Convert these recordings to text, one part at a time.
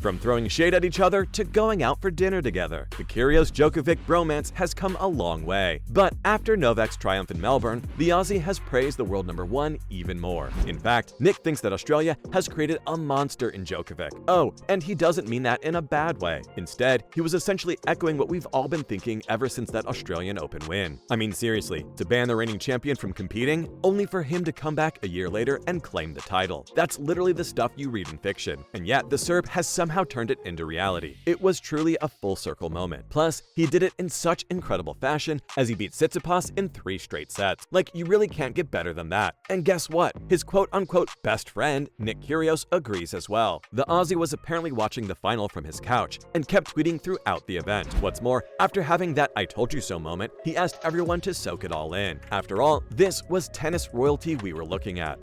From throwing shade at each other to going out for dinner together, the Kyrgios-Djokovic bromance has come a long way. But after Novak's triumph in Melbourne, the Aussie has praised the world number one even more. In fact, Nick thinks that Australia has created a monster in Djokovic. Oh, and he doesn't mean that in a bad way. Instead, he was essentially echoing what we've all been thinking ever since that Australian Open win. I mean, seriously, to ban the reigning champion from competing, only for him to come back a year later and claim the title. That's literally the stuff you read in fiction. And yet, the Serb has somehow turned it into reality. It was truly a full circle moment. Plus, he did it in such incredible fashion as he beat Tsitsipas in 3 straight sets. Like, you really can't get better than that. And guess what? His quote-unquote best friend, Nick Kyrgios, agrees as well. The Aussie was apparently watching the final from his couch and kept tweeting throughout the event. What's more, after having that "I told you so" moment, he asked everyone to soak it all in. After all, this was tennis royalty we were looking at.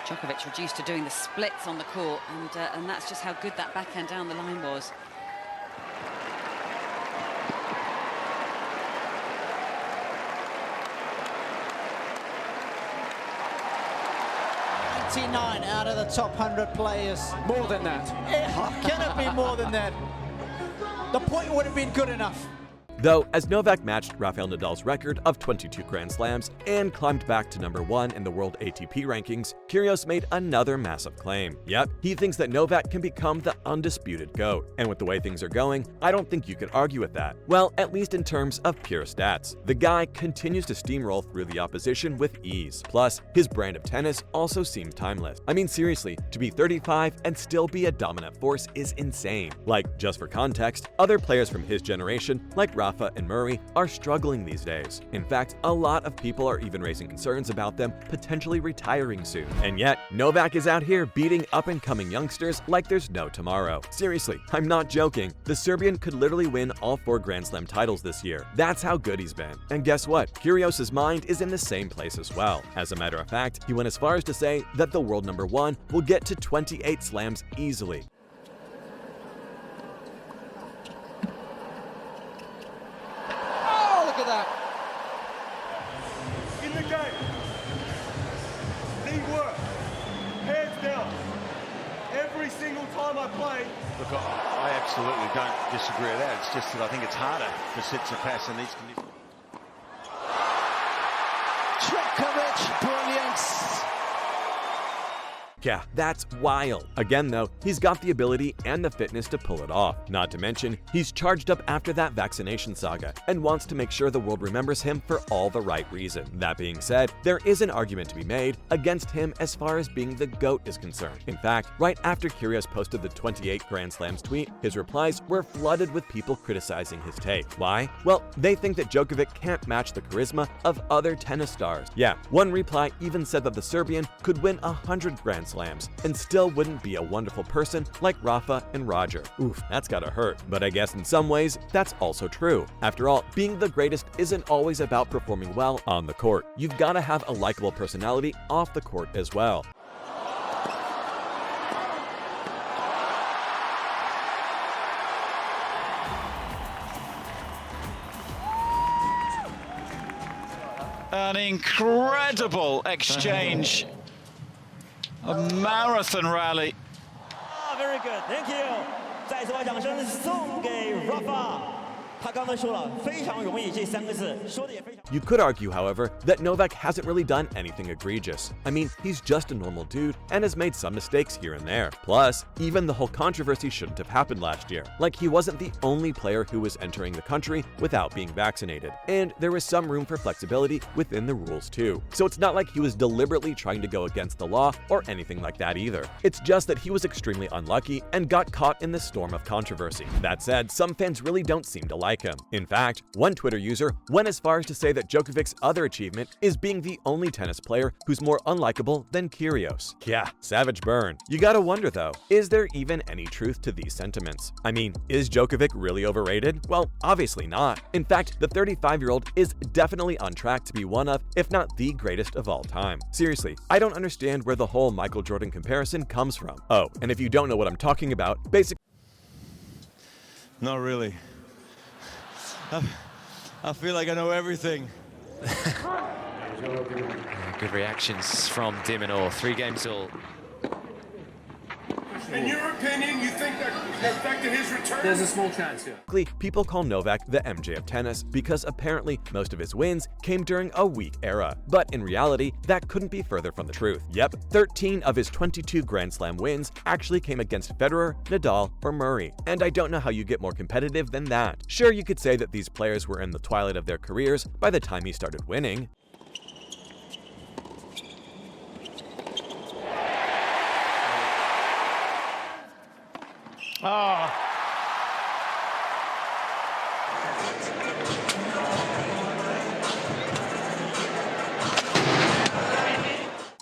Djokovic reduced to doing the splits on the court, and that's just how good that backhand down the line was. Out of the top 100 players. More than that. Can it be more than that? The point would have been good enough. Though, as Novak matched Rafael Nadal's record of 22 Grand Slams and climbed back to number 1 in the world ATP rankings, Kyrgios made another massive claim. Yep, he thinks that Novak can become the undisputed GOAT. And with the way things are going, I don't think you could argue with that. Well, at least in terms of pure stats. The guy continues to steamroll through the opposition with ease. Plus, his brand of tennis also seems timeless. I mean, seriously, to be 35 and still be a dominant force is insane. Like, just for context, other players from his generation, like Rafa and Murray, are struggling these days. In fact, a lot of people are even raising concerns about them potentially retiring soon. And yet, Novak is out here beating up-and-coming youngsters like there's no tomorrow. Seriously, I'm not joking. The Serbian could literally win all 4 Grand Slam titles this year. That's how good he's been. And guess what? Kyrgios' mind is in the same place as well. As a matter of fact, he went as far as to say that the world number 1 will get to 28 slams easily. In the game, the work, hands down. Every single time I play. Look, I absolutely don't disagree with that. It's just that I think it's harder for Tsitsipas in these conditions. Djokovic, brilliance. Yeah, that's wild. Again though, he's got the ability and the fitness to pull it off. Not to mention, he's charged up after that vaccination saga and wants to make sure the world remembers him for all the right reasons. That being said, there is an argument to be made against him as far as being the GOAT is concerned. In fact, right after Kyrgios posted the 28 Grand Slams tweet, his replies were flooded with people criticizing his take. Why? Well, they think that Djokovic can't match the charisma of other tennis stars. Yeah, one reply even said that the Serbian could win 100 Grand Slams and still wouldn't be a wonderful person like Rafa and Roger. Oof, that's gotta hurt. But I guess in some ways, that's also true. After all, being the greatest isn't always about performing well on the court. You've gotta have a likable personality off the court as well. An incredible exchange. A marathon rally. Very good, thank you. 再次把掌声送给 Rafa。他刚才说了，非常容易这3个字，说的也非常。 You could argue, however, that Novak hasn't really done anything egregious. I mean, he's just a normal dude and has made some mistakes here and there. Plus, even the whole controversy shouldn't have happened last year. Like, he wasn't the only player who was entering the country without being vaccinated. And there was some room for flexibility within the rules too. So it's not like he was deliberately trying to go against the law or anything like that either. It's just that he was extremely unlucky and got caught in the storm of controversy. That said, some fans really don't seem to like him. In fact, one Twitter user went as far as to say that Djokovic's other achievement is being the only tennis player who's more unlikable than Kyrgios. Yeah, savage burn. You gotta wonder though, is there even any truth to these sentiments? I mean, is Djokovic really overrated? Well, obviously not. In fact, the 35-year-old is definitely on track to be one of, if not the greatest of all time. Seriously, I don't understand where the whole Michael Jordan comparison comes from. Oh, and if you don't know what I'm talking about, basically... Not really. I feel like I know everything. Good reactions from de Minaur. 3 games all. In your opinion, you think that affected his return? There's a small chance, yeah. People call Novak the MJ of tennis because apparently most of his wins came during a weak era. But in reality, that couldn't be further from the truth. Yep, 13 of his 22 Grand Slam wins actually came against Federer, Nadal, or Murray. And I don't know how you get more competitive than that. Sure, you could say that these players were in the twilight of their careers by the time he started winning. Oh.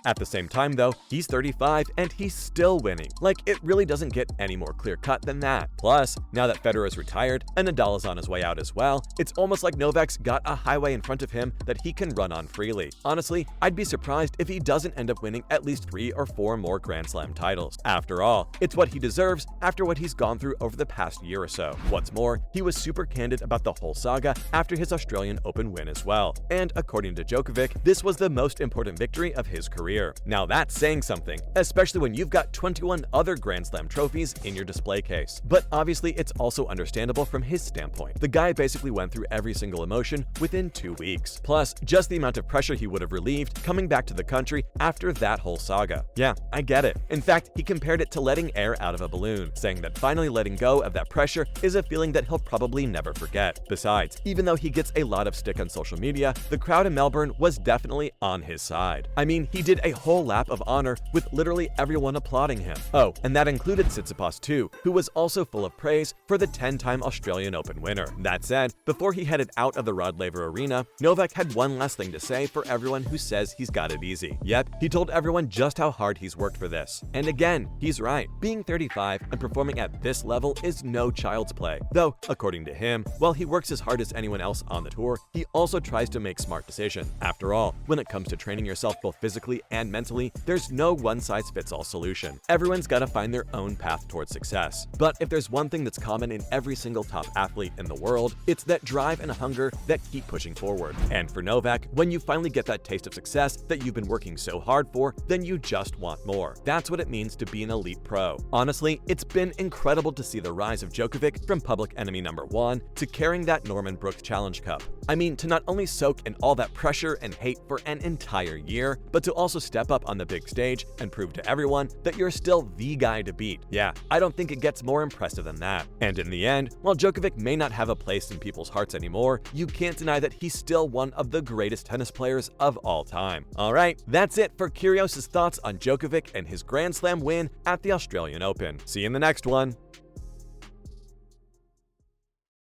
At the same time though, he's 35 and he's still winning. Like, it really doesn't get any more clear-cut than that. Plus, now that Federer is retired and Nadal is on his way out as well, it's almost like Novak's got a highway in front of him that he can run on freely. Honestly, I'd be surprised if he doesn't end up winning at least 3 or 4 more Grand Slam titles. After all, it's what he deserves after what he's gone through over the past year or so. What's more, he was super candid about the whole saga after his Australian Open win as well. And according to Djokovic, this was the most important victory of his career. Now that's saying something, especially when you've got 21 other Grand Slam trophies in your display case. But obviously it's also understandable from his standpoint. The guy basically went through every single emotion within 2 weeks. Plus, just the amount of pressure he would have relieved coming back to the country after that whole saga. Yeah, I get it. In fact, he compared it to letting air out of a balloon, saying that finally letting go of that pressure is a feeling that he'll probably never forget. Besides, even though he gets a lot of stick on social media, the crowd in Melbourne was definitely on his side. I mean, he did a whole lap of honor with literally everyone applauding him. Oh, and that included Tsitsipas too, who was also full of praise for the 10-time Australian Open winner. That said, before he headed out of the Rod Laver Arena, Novak had one last thing to say for everyone who says he's got it easy. Yep, he told everyone just how hard he's worked for this. And again, he's right. Being 35 and performing at this level is no child's play. Though, according to him, while he works as hard as anyone else on the tour, he also tries to make smart decisions. After all, when it comes to training yourself both physically and mentally, there's no one-size-fits-all solution. Everyone's got to find their own path towards success. But if there's one thing that's common in every single top athlete in the world, it's that drive and hunger that keep pushing forward. And for Novak, when you finally get that taste of success that you've been working so hard for, then you just want more. That's what it means to be an elite pro. Honestly, it's been incredible to see the rise of Djokovic from public enemy number 1 to carrying that Norman Brook Challenge Cup. I mean, to not only soak in all that pressure and hate for an entire year, but to also step up on the big stage and prove to everyone that you're still the guy to beat. Yeah, I don't think it gets more impressive than that. And in the end, while Djokovic may not have a place in people's hearts anymore, you can't deny that he's still one of the greatest tennis players of all time. Alright, that's it for Kyrgios' thoughts on Djokovic and his Grand Slam win at the Australian Open. See you in the next one.